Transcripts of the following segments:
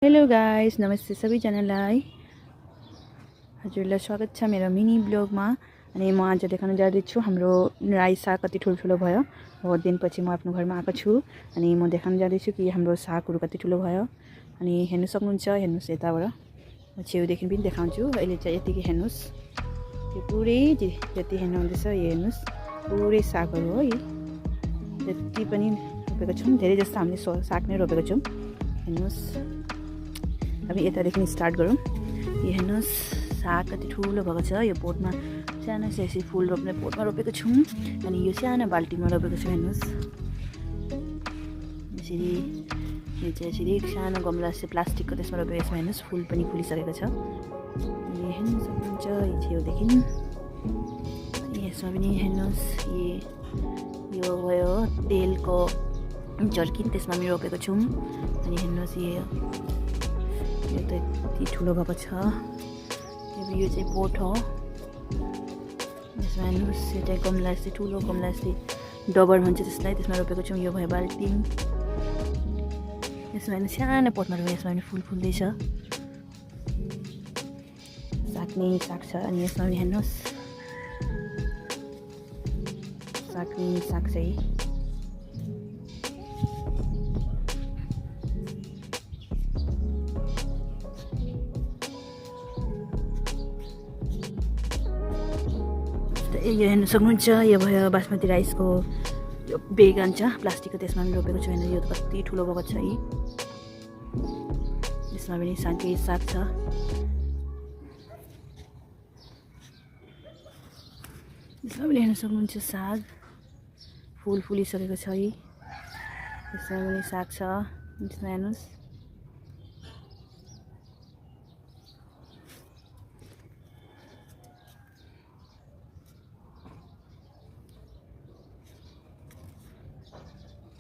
Hello guys, नमस्ते सबैजनालाई। हजुरलाई स्वागत छ मेरो मिनी ब्लगमा। अनि म आज देखाउन जाँदैछु हाम्रो राई साग कति ठुलो भयो। बहुत दिनपछि म आफ्नो घरमा आएको छु अनि म देखाउन जाँदैछु कि हाम्रो सागहरू कति ठुलो भयो। अनि हेर्न सक्नुहुन्छ, हेर्नुस् यताबाट म छेउदेखि पनि देखाउँछु। अहिले चाहिँ यतिकै हेर्नुस्, यो पुरै जति हेर्नुहुँदैछ यो हेर्नुस्, पुरै सागहरू हो। यी जति पनि रोपेको छौँ, धेरै जस्तो हामीले साग नै रोपेको छौँ। हेर्नुस्, अब यतादेखि स्टार्ट गरौँ। यो हेर्नुहोस्, साग कति ठुलो भएको छ। यो पोटमा सानो यसरी फुल रोप्ने पोटमा रोपेको छौँ अनि यो सानो बाल्टीमा रोपेको छु। हेर्नुहोस्, यसरी यो चाहिँ यसरी सानो गमला जस्तै प्लास्टिकको त्यसमा रोपेको छ। हेर्नुहोस्, फुल पनि फुलिसकेको छ। अनि हेर्न सक्नुहुन्छ यो छेउदेखि। अनि यसमा पनि हेर्नुहोस्, यो भयो तेलको जर्किन, त्यसमा पनि रोपेको छौँ। अनि हेर्नुहोस्, यो त यति ठुलो भएको छ। यो चाहिँ पोट हो। यसमा हेर्नुहोस्, यो चाहिँ गमला जस्तै ठुलो गमला जस्तै डबर भन्छ त्यसलाई, त्यसमा रोपेको छौँ। यो भयो बाल्टिङ। यसमा हेर्नु सानो पोटमा रोपेको, यसमा पनि फुल फुल्दैछ। साग नै साग छ। अनि यसमा पनि हेर्नुहोस्, साग नै साग छ। यो हेर्न सक्नुहुन्छ, यो भयो बासमती राइसको यो बेगन छ प्लास्टिकको, त्यसमा पनि रोपेको छु। हेर्नु, यो कति ठुलो भएको छ। यसमा पनि सागै साग छ। यसमा पनि हेर्न सक्नुहुन्छ, साग फुल फुलिसकेको छ। यसमा पनि साग छ। यसमा हेर्नुहोस्,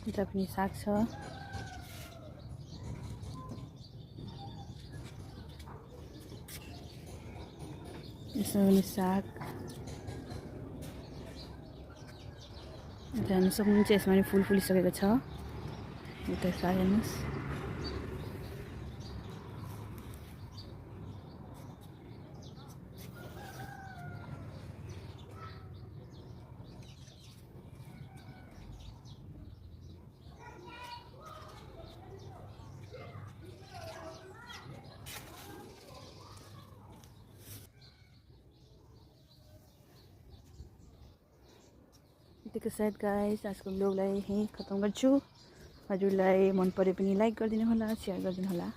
यता पनि साग छ। यसमा पनि साग हेर्न सक्नुहुन्छ। यसमा पनि फुल फुलिसकेको छ। यता साग हेर्नुहोस्, यतिको साथ गाइस आजको ब्लगलाई यहीँ खत्म गर्छु। हजुरलाई मन परे पनि लाइक गरिदिनु होला, सेयर गरिदिनु होला।